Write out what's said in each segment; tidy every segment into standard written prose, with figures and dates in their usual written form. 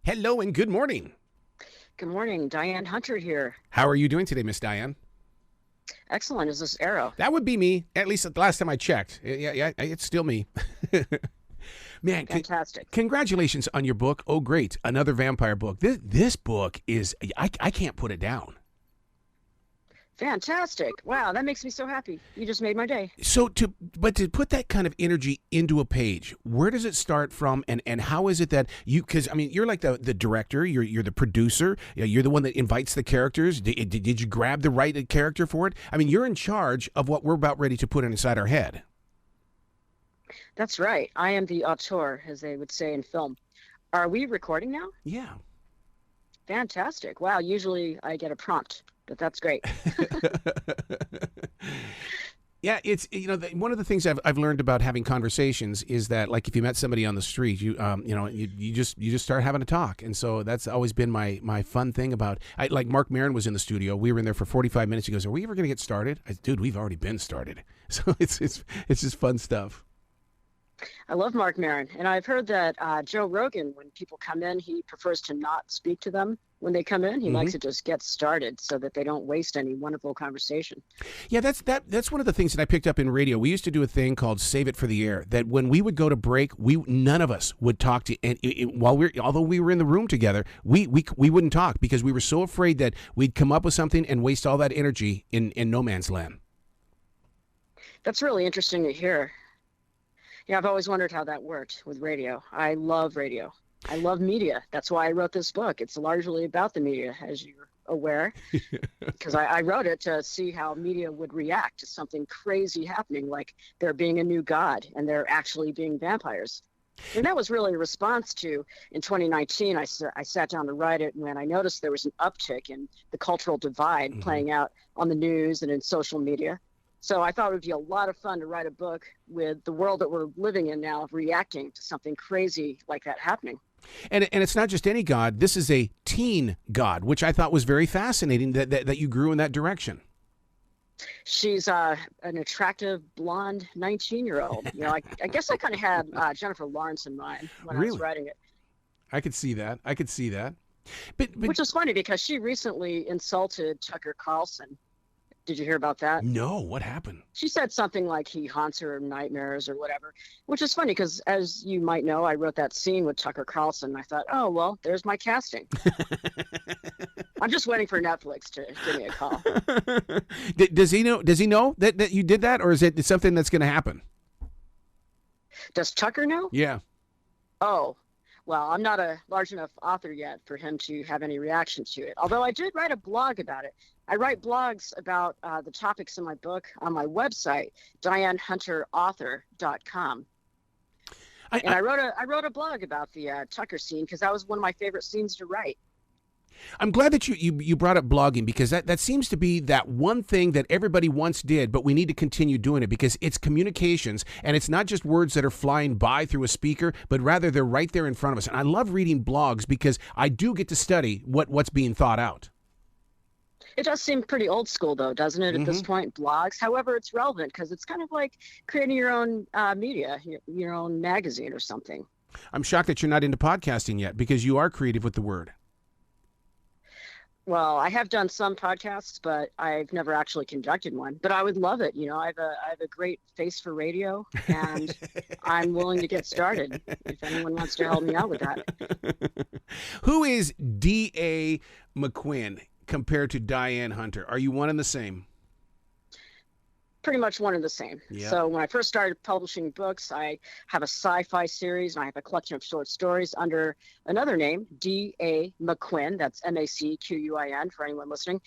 Hello and good morning. Good morning, Diane Hunter here. How are you doing today, Miss Diane? Excellent. Is this Arrow? That would be me, at least the last time I checked. Yeah, it's still me. Man, Fantastic. Congratulations on your book. Oh, great. Another vampire book. This book is, I can't put it down. Fantastic. Wow, that makes me so happy. You just made my day. So to put that kind of energy into a page, where does it start from, and how is it that you, because I mean, you're like the director, you're the producer, you're the one that invites the characters. Did you grab the right character for it? I mean, you're in charge of what we're about ready to put inside our head. That's right. I am the auteur, as they would say in film. Are we recording now? Yeah. Fantastic. Wow, usually I get a prompt, but that's great. Yeah, it's, one of the things I've learned about having conversations is that, like, if you met somebody on the street, you just start having a talk, and so that's always been my fun thing about. Like Mark Maron was in the studio. We were in there for 45 minutes. He goes, "Are we ever going to get started?" I said, "Dude, we've already been started." So it's just fun stuff. I love Mark Maron, and I've heard that Joe Rogan, when people come in, he prefers to not speak to them when they come in. He likes to just get started so that they don't waste any wonderful conversation. Yeah, that's one of the things that I picked up in radio. We used to do a thing called Save It for the Air, that when we would go to break, none of us would talk to, and although we were in the room together, we wouldn't talk because we were so afraid that we'd come up with something and waste all that energy in no man's land. That's really interesting to hear. Yeah, I've always wondered how that worked with radio. I love radio. I love media. That's why I wrote this book. It's largely about the media, as you're aware, because I wrote it to see how media would react to something crazy happening, like there being a new god and there actually being vampires. And that was really a response to, in 2019, I sat down to write it when I noticed there was an uptick in the cultural divide playing out on the news and in social media. So I thought it would be a lot of fun to write a book with the world that we're living in now reacting to something crazy like that happening. And it's not just any god. This is a teen god, which I thought was very fascinating that you grew in that direction. She's an attractive, blonde 19-year-old. I guess I kind of had Jennifer Lawrence in mind when I was writing it. I could see that. But which is funny because she recently insulted Tucker Carlson. Did you hear about that? No, what happened? She said something like he haunts her nightmares or whatever, which is funny because, as you might know, I wrote that scene with Tucker Carlson. I thought, oh, well, there's my casting. I'm just waiting for Netflix to give me a call. Does he know that you did that, or is it something that's going to happen? Does Tucker know? Yeah. Oh, well, I'm not a large enough author yet for him to have any reaction to it, although I did write a blog about it. I write blogs about the topics in my book on my website, DianeHunterAuthor.com. I wrote a blog about the Tucker scene because that was one of my favorite scenes to write. I'm glad that you brought up blogging, because that seems to be that one thing that everybody once did, but we need to continue doing it because it's communications, and it's not just words that are flying by through a speaker, but rather they're right there in front of us. And I love reading blogs because I do get to study what's being thought out. It does seem pretty old school, though, doesn't it, at this point, blogs? However, it's relevant because it's kind of like creating your own media, your own magazine or something. I'm shocked that you're not into podcasting yet because you are creative with the word. Well, I have done some podcasts, but I've never actually conducted one. But I would love it. I have a great face for radio, and I'm willing to get started if anyone wants to help me out with that. Who is D.A. MacQuin compared to Diane Hunter? Are you one and the same? Pretty much one and the same. Yeah. So when I first started publishing books, I have a sci-fi series, and I have a collection of short stories under another name, D.A. MacQuin. That's MacQuin for anyone listening.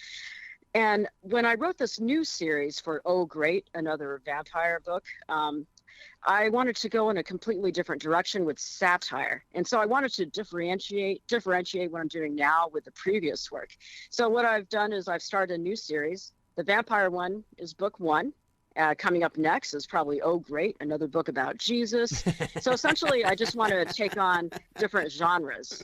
And when I wrote this new series for Oh Great, another vampire book, I wanted to go in a completely different direction with satire. And so I wanted to differentiate what I'm doing now with the previous work. So what I've done is I've started a new series. The vampire one is book one. Coming up next is probably Oh Great, another book about Jesus. So essentially, I just want to take on different genres.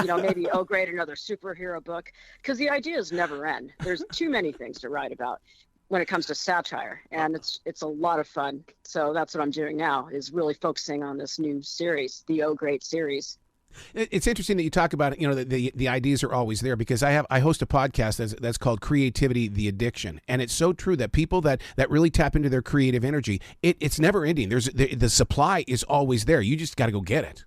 Maybe Oh Great, another superhero book, because the ideas never end. There's too many things to write about when it comes to satire, and it's a lot of fun. So that's what I'm doing now, is really focusing on this new series, the Oh Great series. It's interesting that you talk about, the ideas are always there, because I host a podcast that's called Creativity, the Addiction. And it's so true that people that really tap into their creative energy, it's never ending. The supply is always there. You just got to go get it.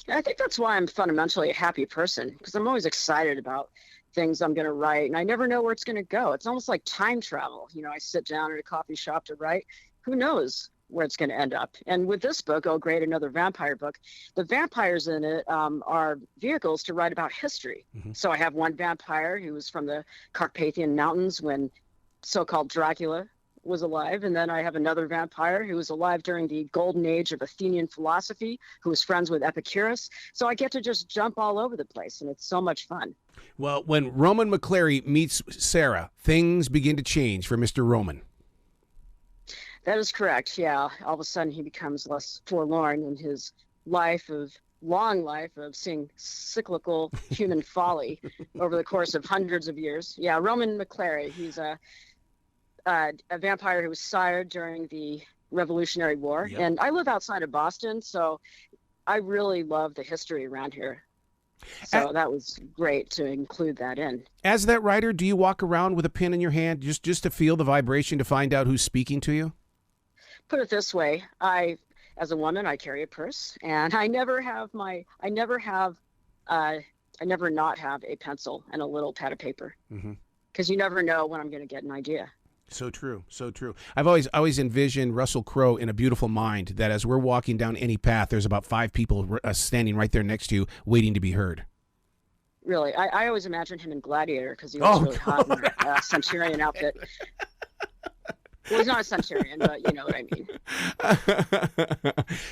I think that's why I'm fundamentally a happy person, because I'm always excited about things I'm going to write, and I never know where it's going to go. It's almost like time travel. I sit down at a coffee shop to write. Who knows where it's going to end up? And with this book, oh great, another vampire book. The vampires in it are vehicles to write about history. Mm-hmm. So I have one vampire who was from the Carpathian Mountains when so-called Dracula was alive, and then I have another vampire who was alive during the golden age of Athenian philosophy, who was friends with Epicurus. So I get to just jump all over the place, and it's so much fun. Well, when Roman McClary meets Sarah, things begin to change for Mr. Roman. That is correct, yeah. All of a sudden he becomes less forlorn in his long life of seeing cyclical human folly over the course of hundreds of years. Yeah, Roman McClary, he's a vampire who was sired during the Revolutionary War. Yep. And I live outside of Boston, so I really love the history around here. So that was great to include that in. As that writer, do you walk around with a pen in your hand just to feel the vibration, to find out who's speaking to you? Put it this way, as a woman, I carry a purse, and I never not have a pencil and a little pad of paper, because you never know when I'm going to get an idea. So true, so true. I've always envisioned Russell Crowe in A Beautiful Mind, that as we're walking down any path, there's about 5 people standing right there next to you, waiting to be heard. Really, I always imagine him in Gladiator, because he was really hot in a Centurion outfit. Well, he's not a Centurion, but you know what I mean.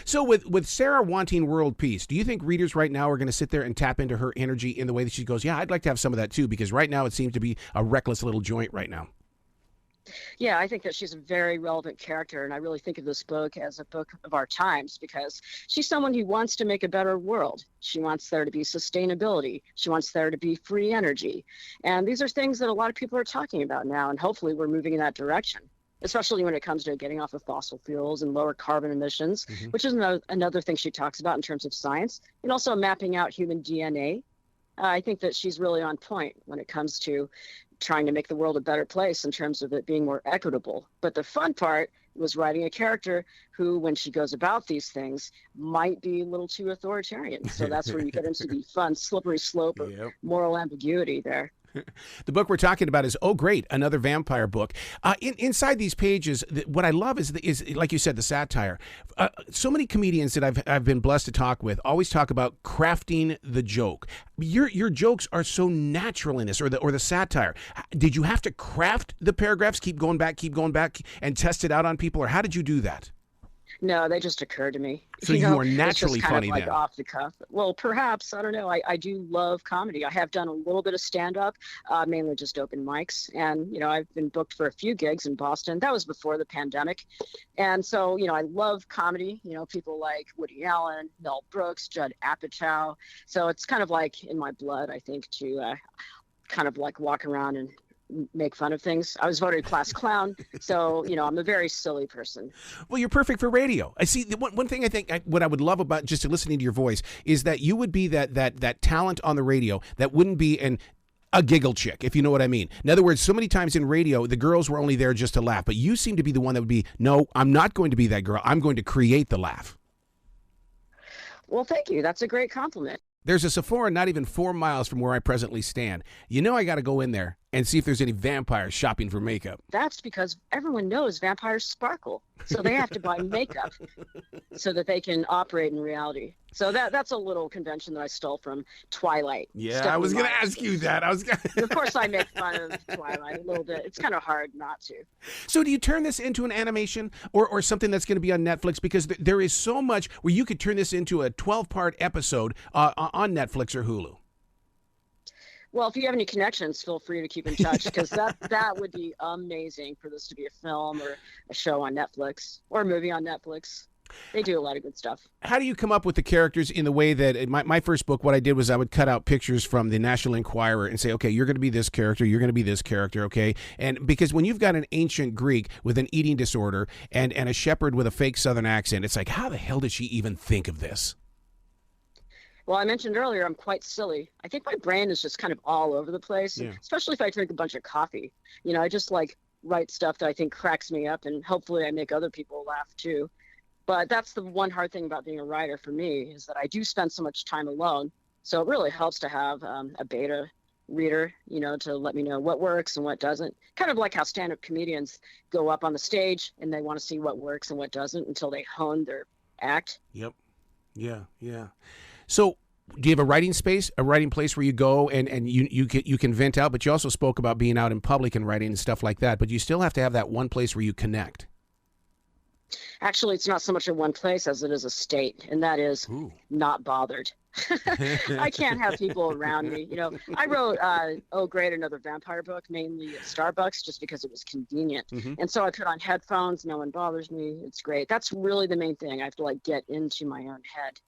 So with Sarah wanting world peace, do you think readers right now are going to sit there and tap into her energy in the way that she goes, yeah, I'd like to have some of that too, because right now it seems to be a reckless little joint right now? Yeah, I think that she's a very relevant character, and I really think of this book as a book of our times, because she's someone who wants to make a better world. She wants there to be sustainability. She wants there to be free energy. And these are things that a lot of people are talking about now, and hopefully we're moving in that direction, especially when it comes to getting off of fossil fuels and lower carbon emissions, which is another thing she talks about in terms of science, and also mapping out human DNA. I think that she's really on point when it comes to trying to make the world a better place in terms of it being more equitable. But the fun part was writing a character who, when she goes about these things, might be a little too authoritarian. So that's where you get into the fun, slippery slope of moral ambiguity there. The book we're talking about is Oh Great, another vampire book. Inside these pages, what I love is like you said, the satire. So many comedians that I've been blessed to talk with always talk about crafting the joke. Your jokes are so natural in this, or the satire. Did you have to craft the paragraphs, keep going back, and test it out on people, or how did you do that? No, they just occurred to me. So you are naturally it's just funny kind of like then. Off the cuff. Well, perhaps, I don't know. I do love comedy. I have done a little bit of stand-up, mainly just open mics. And, I've been booked for a few gigs in Boston. That was before the pandemic. And so, I love comedy. People like Woody Allen, Mel Brooks, Judd Apatow. So it's kind of like in my blood, I think, to kind of like walk around and make fun of things. I was voted class clown, so I'm a very silly person. Well, you're perfect for radio. I see. One thing I think what I would love about just listening to your voice is that you would be that talent on the radio that wouldn't be a giggle chick, if you know what I mean. In other words, so many times in radio, the girls were only there just to laugh, but you seem to be the one that would be, no, I'm not going to be that girl. I'm going to create the laugh. Well, thank you. That's a great compliment. There's a Sephora not even 4 miles from where I presently stand. I got to go in there and see if there's any vampires shopping for makeup. That's because everyone knows vampires sparkle, so they have to buy makeup so that they can operate in reality. So that's a little convention that I stole from Twilight. Yeah, I was going to ask you that. Of course, I make fun of Twilight a little bit. It's kind of hard not to. So do you turn this into an animation or something that's going to be on Netflix? Because there is so much where you could turn this into a 12-part episode on Netflix or Hulu. Well, if you have any connections, feel free to keep in touch, because that would be amazing for this to be a film or a show on Netflix or a movie on Netflix. They do a lot of good stuff. How do you come up with the characters in the way that my first book, what I did was I would cut out pictures from the National Enquirer and say, okay, you're going to be this character, you're going to be this character, okay? And because when you've got an ancient Greek with an eating disorder and a shepherd with a fake Southern accent, it's like, how the hell did she even think of this? Well, I mentioned earlier, I'm quite silly. I think my brain is just kind of all over the place, Yeah. especially if I drink a bunch of coffee. I just like write stuff that I think cracks me up, and hopefully I make other people laugh too. But that's the one hard thing about being a writer for me, is that I do spend so much time alone. So it really helps to have a beta reader, to let me know what works and what doesn't. Kind of like how stand-up comedians go up on the stage and they want to see what works and what doesn't until they hone their act. Yep. Yeah. Yeah. So do you have a writing space, a writing place where you go and you can vent out, but you also spoke about being out in public and writing and stuff like that, but you still have to have that one place where you connect. Actually, it's not so much in one place as it is a state, and that is not bothered. I can't have people around me. I wrote, Oh, Great, Another Vampire book, mainly at Starbucks, just because it was convenient. Mm-hmm. And so I put on headphones. No one bothers me. It's great. That's really the main thing. I have to get into my own head.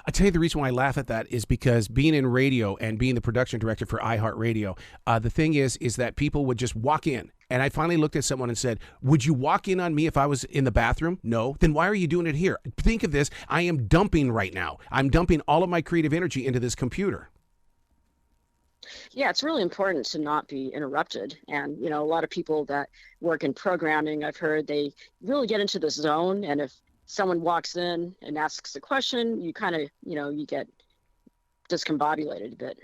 I tell you, the reason why I laugh at that is because being in radio and being the production director for iHeartRadio, the thing is that people would just walk in. And I finally looked at someone and said, would you walk in on me if I was in the bathroom? No. Then why are you doing it here? Think of this. I am dumping right now. I'm dumping all of my creative energy into this computer. Yeah, it's really important to not be interrupted. And, a lot of people that work in programming, I've heard, they really get into this zone. And if someone walks in and asks a question, you kind of, you get discombobulated a bit.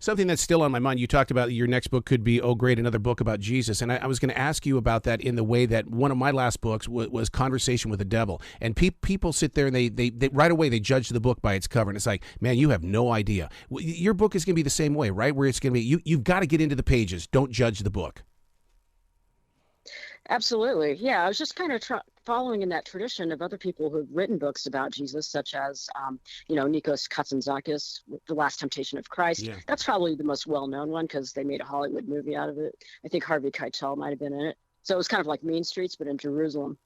Something that's still on my mind, you talked about your next book could be, Oh, Great, Another Book About Jesus. And I was going to ask you about that in the way that one of my last books was Conversation with the Devil. And people sit there and they right away, they judge the book by its cover. And it's like, man, you have no idea. Your book is going to be the same way, right? Where it's going to be, you've got to get into the pages. Don't judge the book. Absolutely. Yeah, I was just kind of following in that tradition of other people who've written books about Jesus, such as, Nikos Kazantzakis, The Last Temptation of Christ. Yeah. That's probably the most well-known one because they made a Hollywood movie out of it. I think Harvey Keitel might have been in it. So it was kind of like Mean Streets, but in Jerusalem.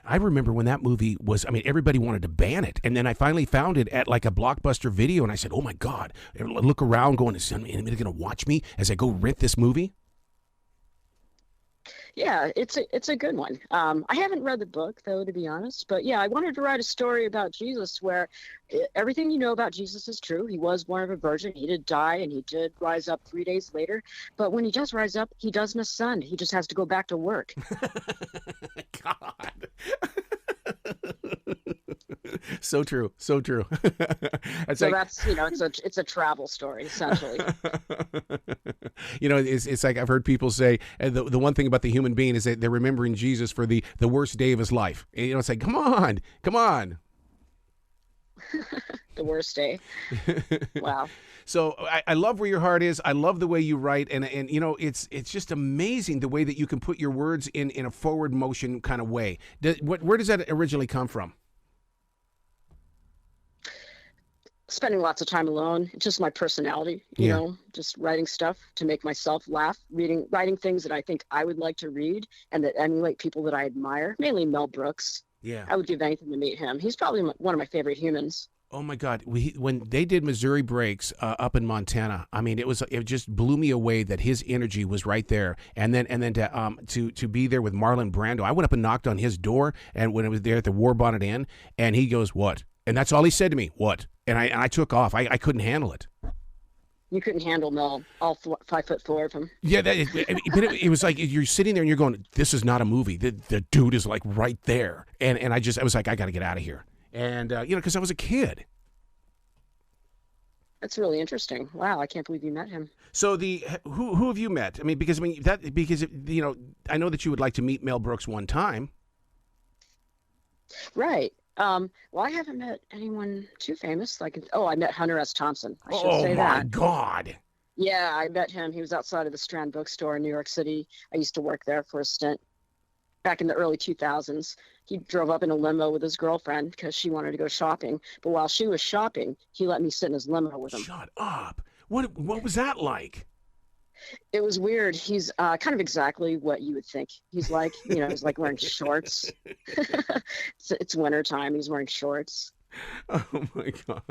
I remember when that movie was, everybody wanted to ban it. And then I finally found it at like a Blockbuster Video, and I said, oh, my God. I look around going, is anybody going to watch me as I go rent this movie? Yeah, it's a good one. I haven't read the book, though, to be honest. But yeah, I wanted to write a story about Jesus where everything you know about Jesus is true. He was born of a virgin. He did die, and he did rise up 3 days later. But when he does rise up, he doesn't ascend. He just has to go back to work. God. So true. So true. That's it's a travel story, essentially. It's like I've heard people say the one thing about the human being is that they're remembering Jesus for the worst day of his life. And, it's like, come on. The worst day. Wow. So I love where your heart is. I love the way you write, and it's just amazing the way that you can put your words in a forward motion kind of way. Where does that originally come from? Spending lots of time alone. It's just my personality, just writing stuff to make myself laugh, writing things that I think I would like to read and that emulate people that I admire, mainly Mel Brooks. Yeah. I would give anything to meet him. He's probably one of my favorite humans. Oh my God! When they did Missouri Breaks up in Montana, it just blew me away that his energy was right there, and then to be there with Marlon Brando. I went up and knocked on his door, and when it was there at the War Bonnet Inn, and he goes, "What?" And that's all he said to me, "What?" And I took off. I couldn't handle it. You couldn't handle Mel, all 5'4" of him. Yeah, but it was like you're sitting there and you're going, "This is not a movie. The dude is like right there," and I was like, "I got to get out of here." And, because I was a kid. That's really interesting. Wow, I can't believe you met him. So who have you met? Because I know that you would like to meet Mel Brooks one time. Right. Well, I haven't met anyone too famous. I met Hunter S. Thompson. I should say that. Oh, my God. Yeah, I met him. He was outside of the Strand bookstore in New York City. I used to work there for a stint. Back in the early 2000s, he drove up in a limo with his girlfriend because she wanted to go shopping. But while she was shopping, he let me sit in his limo with him. Shut up. What was that like? It was weird. He's kind of exactly what you would think he's like. He's like wearing shorts. It's wintertime. He's wearing shorts. Oh, my God.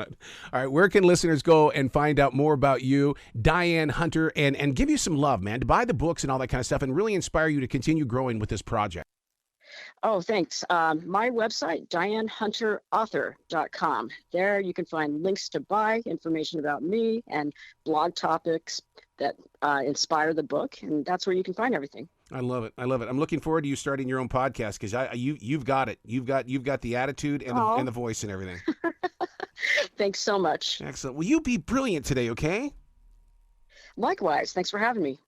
All right. Where can listeners go and find out more about you, Diane Hunter, and give you some love, man, to buy the books and all that kind of stuff and really inspire you to continue growing with this project? Oh, thanks. My website, dianehunterauthor.com. There you can find links to buy, information about me, and blog topics that inspire the book. And that's where you can find everything. I love it. I love it. I'm looking forward to you starting your own podcast because you've got it. You've got the attitude and the voice and everything. Thanks so much. Excellent. Well, you be brilliant today, okay? Likewise. Thanks for having me.